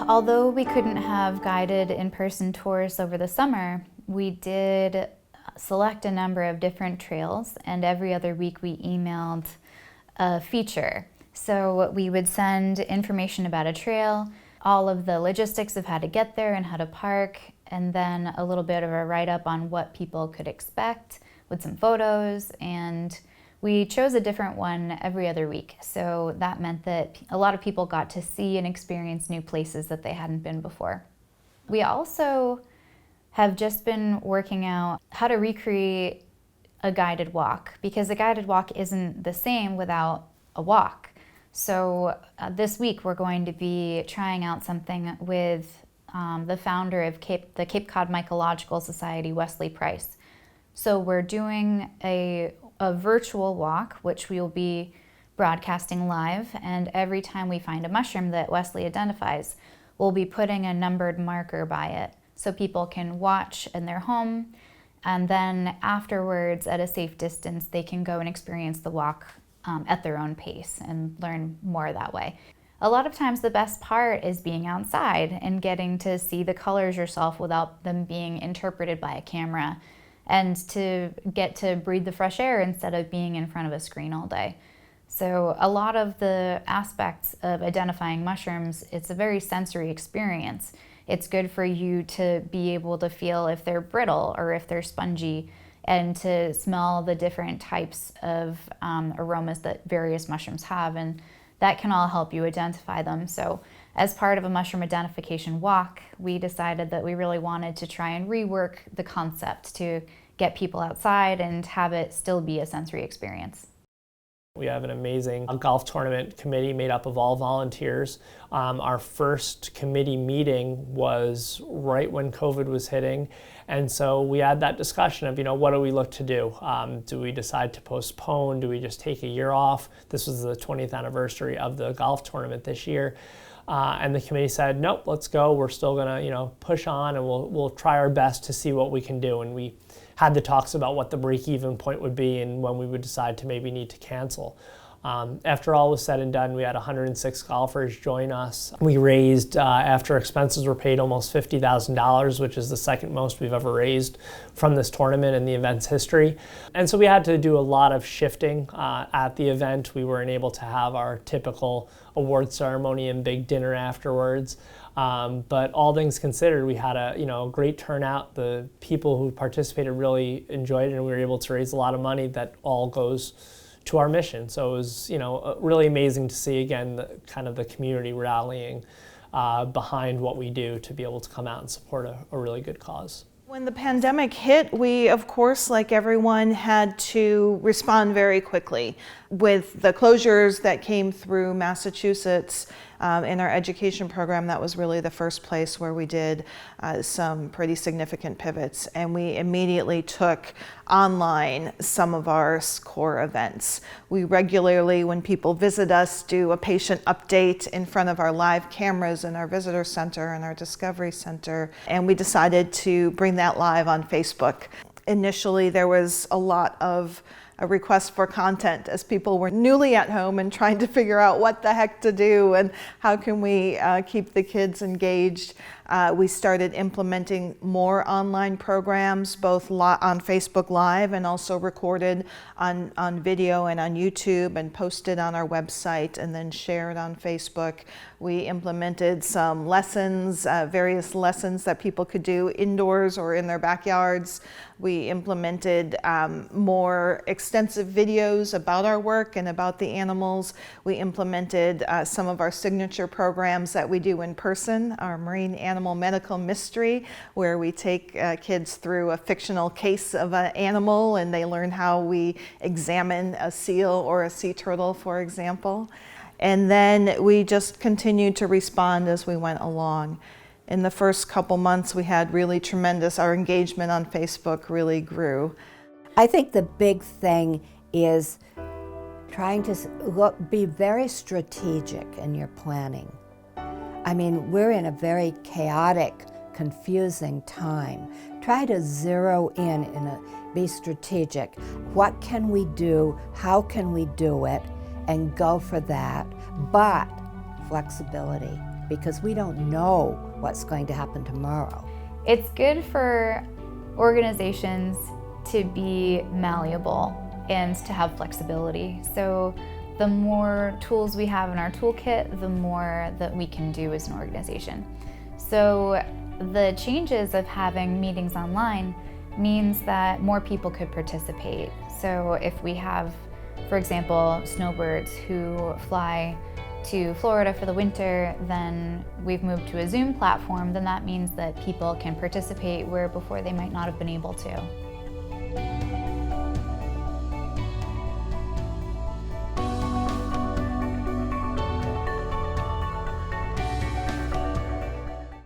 Although we couldn't have guided in-person tours over the summer, we did select a number of different trails, and every other week we emailed a feature. So we would send information about a trail, all of the logistics of how to get there and how to park, and then a little bit of a write-up on what people could expect with some photos. And we chose a different one every other week. So that meant that a lot of people got to see and experience new places that they hadn't been before. We also have just been working out how to recreate a guided walk, because a guided walk isn't the same without a walk. So this week we're going to be trying out something with the founder of the Cape Cod Mycological Society, Wesley Price. So we're doing a virtual walk, which we will be broadcasting live, and every time we find a mushroom that Wesley identifies, we'll be putting a numbered marker by it so people can watch in their home, and then afterwards, at a safe distance, they can go and experience the walk at their own pace and learn more that way. A lot of times the best part is being outside and getting to see the colors yourself without them being interpreted by a camera, and to get to breathe the fresh air instead of being in front of a screen all day. So a lot of the aspects of identifying mushrooms, it's a very sensory experience. It's good for you to be able to feel if they're brittle or if they're spongy, and to smell the different types of aromas that various mushrooms have, and that can all help you identify them. So as part of a mushroom identification walk, we decided that we really wanted to try and rework the concept to get people outside and have it still be a sensory experience. We have an amazing golf tournament committee made up of all volunteers. Our first committee meeting was right when COVID was hitting, and so we had that discussion of, what do we look to do? Do we decide to postpone? Do we just take a year off? This was the 20th anniversary of the golf tournament this year. And the committee said, nope, let's go. We're still gonna, push on, and we'll try our best to see what we can do. And we had the talks about what the break-even point would be and when we would decide to maybe need to cancel. After all was said and done, we had 106 golfers join us. We raised, after expenses were paid, almost $50,000, which is the second most we've ever raised from this tournament in the event's history. And so we had to do a lot of shifting at the event. We weren't able to have our typical award ceremony and big dinner afterwards. But all things considered, we had a great turnout. The people who participated really enjoyed it, and we were able to raise a lot of money that all goes to our mission. So it was really amazing to see again the community rallying behind what we do to be able to come out and support a really good cause. When the pandemic hit, we, of course, like everyone, had to respond very quickly. With the closures that came through Massachusetts in our education program, that was really the first place where we did some pretty significant pivots. And we immediately took online some of our core events. We regularly, when people visit us, do a patient update in front of our live cameras in our visitor center and our discovery center. And we decided to bring that live on Facebook. Initially, there was a lot of a request for content as people were newly at home and trying to figure out what the heck to do and how can we keep the kids engaged. We started implementing more online programs, both on Facebook Live and also recorded on video and on YouTube and posted on our website and then shared on Facebook. We implemented some lessons, various lessons that people could do indoors or in their backyards. We implemented more extensive videos about our work and about the animals. We implemented some of our signature programs that we do in person, our Marine Animal Medical Mystery, where we take kids through a fictional case of an animal and they learn how we examine a seal or a sea turtle, for example. And then we just continued to respond as we went along. In the first couple months, we had really tremendous, our engagement on Facebook really grew. I think the big thing is trying to be very strategic in your planning. I mean, we're in a very chaotic, confusing time. Try to zero in be strategic. What can we do? How can we do it? And go for that, but flexibility. because we don't know what's going to happen tomorrow. It's good for organizations to be malleable and to have flexibility. So the more tools we have in our toolkit, the more that we can do as an organization. So the changes of having meetings online means that more people could participate. So if we have, for example, snowbirds who fly to Florida for the winter, then we've moved to a Zoom platform, then that means that people can participate where before they might not have been able to.